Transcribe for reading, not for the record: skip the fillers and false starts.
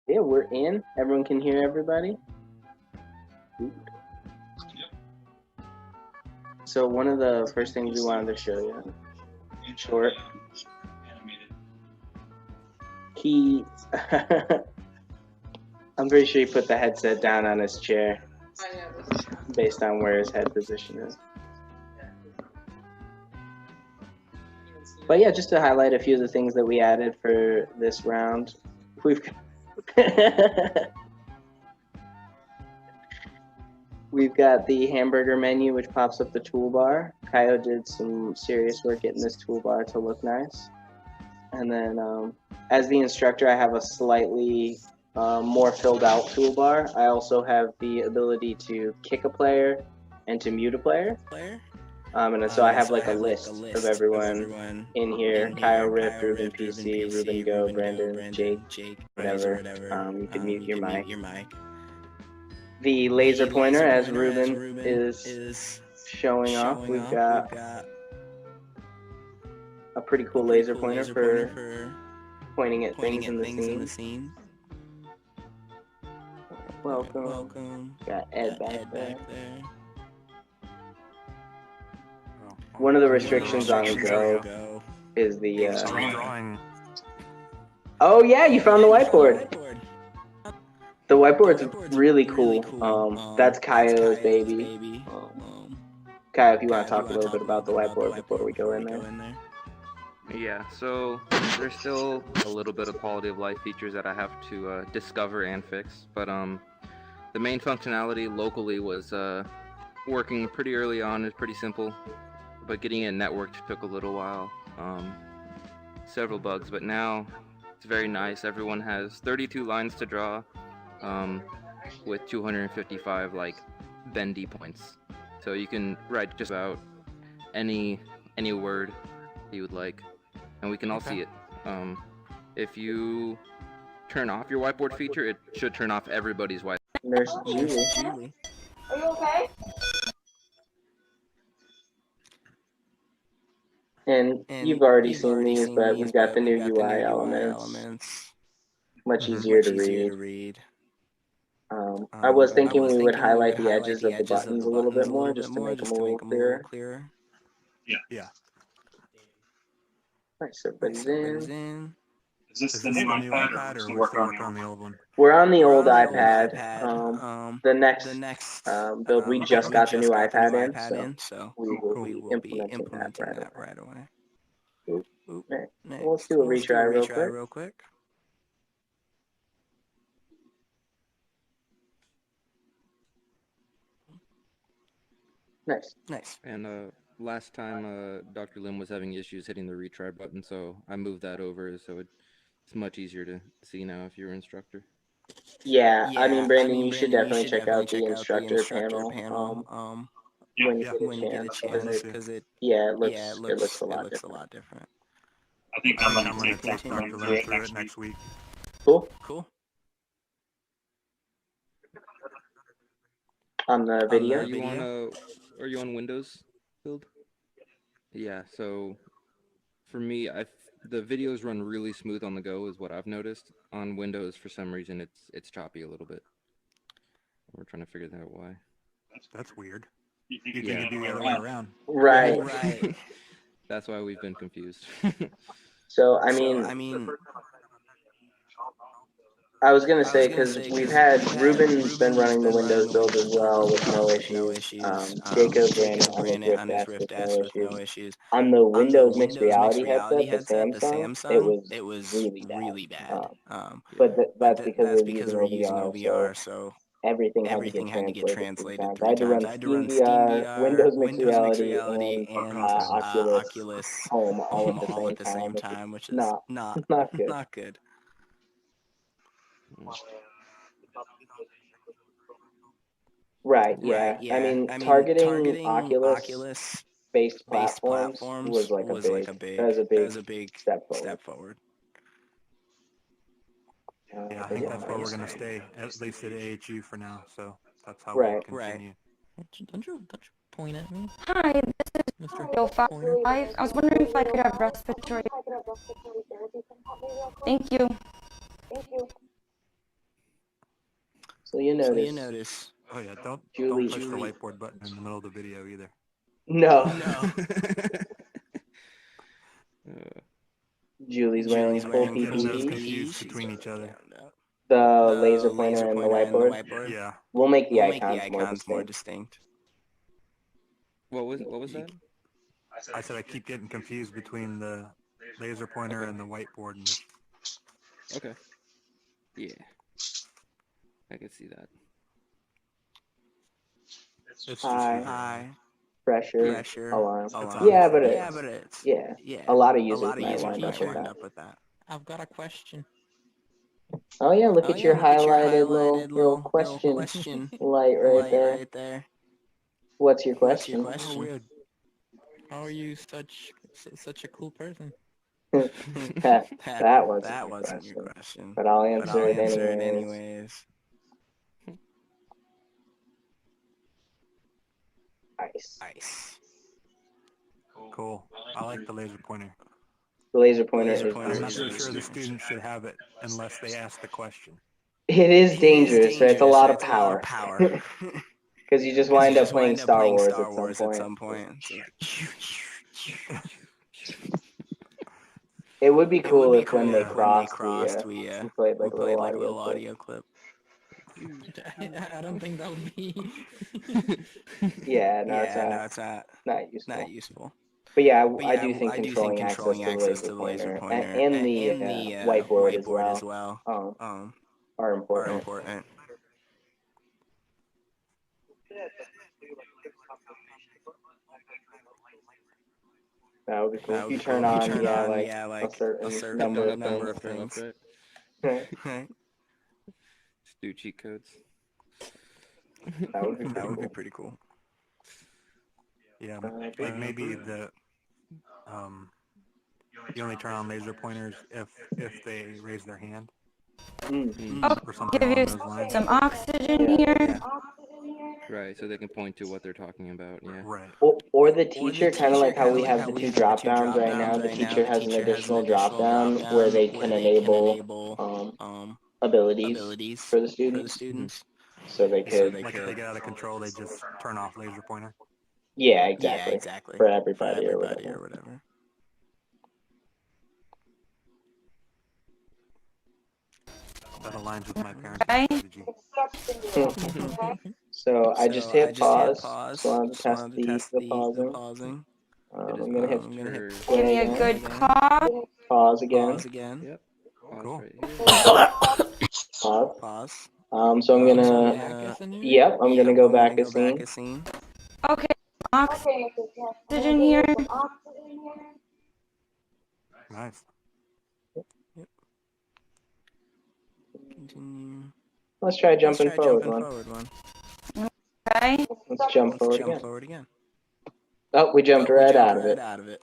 Yeah, we're in. Everyone can hear everybody. So one of the first things we wanted to show you, short, he, I'm pretty sure he put the headset down on his chair based on where his head position is. But yeah, just to highlight a few of the things that we added for this round, we've got the hamburger menu, which pops up the toolbar. Kyle did some serious work getting this toolbar to look nice. And then as the instructor, I have a slightly more filled out toolbar. I also have the ability to kick a player and to mute a player. And so I have like a list of everyone in here. Kyle, Rip, Ruben, PC, Ruben, Go, Brandon, Jake, whatever. You can mute your mic. The laser pointer, as Ruben is showing off, we've got a pretty cool laser pointer for pointing at things in the scene. Welcome. Got Ed back there. One of the restrictions on Go is the oh yeah, you found the whiteboard. The whiteboard's really cool. That's Kaio's baby. Kaio, if you want to talk a little bit about the whiteboard before we go in there. Yeah, so there's still a little bit of quality of life features that I have to discover and fix, but the main functionality locally was working pretty early on. It's pretty simple, but getting it networked took a little while. Several bugs, but now it's very nice. Everyone has 32 lines to draw with 255 like bendy points, so you can write just about any word you would like, and we can all see it. If you turn off your whiteboard feature, it should turn off everybody's whiteboard. Nurse Julie. Are you okay? And you've already seen these, but we've got the new UI elements. Much easier to read. I was thinking we would highlight the edges of the buttons a little bit more, just to make them a little clearer. Yeah. Nice, everybody's in. Is this the new iPad or we're still working on the old one? We're on the old iPad. The next build, we just got the new iPad in, so we will be implementing that right away. Right. Let's do a retry real quick. Nice. And last time Dr. Lim was having issues hitting the retry button, so I moved that over, so it's much easier to see now if you're an instructor. Yeah, I mean, Brandon, you should definitely check out the instructor panel when you get a chance, because it looks a lot different. I think I'm going to take Dr. Lim through it next week. Cool. On the video? Are you on Windows build? Yeah, so for me, the videos run really smooth on the go is what I've noticed. On Windows, for some reason, it's choppy a little bit. We're trying to figure out why. That's weird. You think it'd be the other way around. Right. That's why we've been confused. So, I mean, I was going to say, because we've had, Ruben's been running the Windows build as well with no issues. Jacob ran it on his Rift S with no issues. On the Windows mixed reality headset, the Samsung, it was really bad. But that's because we're using OVR, so everything had to get translated 3 times. I had to run SteamVR, Windows mixed reality, and Oculus Home all at the same time, which is not good. Right, yeah. I mean, targeting Oculus-based platforms was like a big step forward. Yeah, I think that's where we're going to stay, at least at AHU for now, so that's how we'll continue. Don't you point at me? Hi, this is Mr. 5. I was wondering if I could have respiratory therapy. Thank you. So you notice. Oh yeah, don't Julie. push the whiteboard button in the middle of the video either. No. Uh, Julie's wearing full Getting those PPE. confused between each other. The laser pointer and the whiteboard. Yeah. We'll make the icons more distinct. what was that? I said I keep getting confused between the laser pointer and the whiteboard. And Okay. Yeah. I can see that. it's just High pressure alarm. It's Yeah, but obvious. it's a lot of users might wind up with that. I've got a question. Oh yeah, look at your highlighted little question light right there. What's your question? Oh, weird. How are you such a cool person? that wasn't your question. But I'll answer it anyways. Ice. Cool. I like the laser pointer. The laser pointer is I'm not so sure the students should have it unless they ask the question. It is dangerous, right? It's a lot of power. Because you just wind up playing Star Wars at some point. It would be cool if when they crossed, we played like a little audio clip. I don't think that would be. Yeah, no, it's not useful. But yeah, I do think controlling access to the laser pointer and the whiteboard as well are important. That would be cool. If you turn on, like a certain number of things. Right? Just do cheat codes. That would be pretty cool. Yeah, like maybe you only turn on laser pointers if they raise their hand. Or something Give along you those lines. some oxygen here. Right, so they can point to what they're talking about. Yeah. Right. Or the teacher, kind of like how we have the two drop downs right now. The teacher has an additional drop down where they can enable abilities for the students. So they could, Like if they get out of control, they just turn off laser pointer. yeah, exactly. For everybody or whatever. That aligns with my parents' strategy. So I just hit pause. So I'll test the pausing. I'm gonna hit Give me a good cough. pause again. Yep. Cool. Right Pause. So I'm gonna. Yep, I'm gonna go back a scene. Okay, oxygen here. Nice. Let's try jumping forward one. Okay. Let's jump forward again. Oh, we jumped right out of it.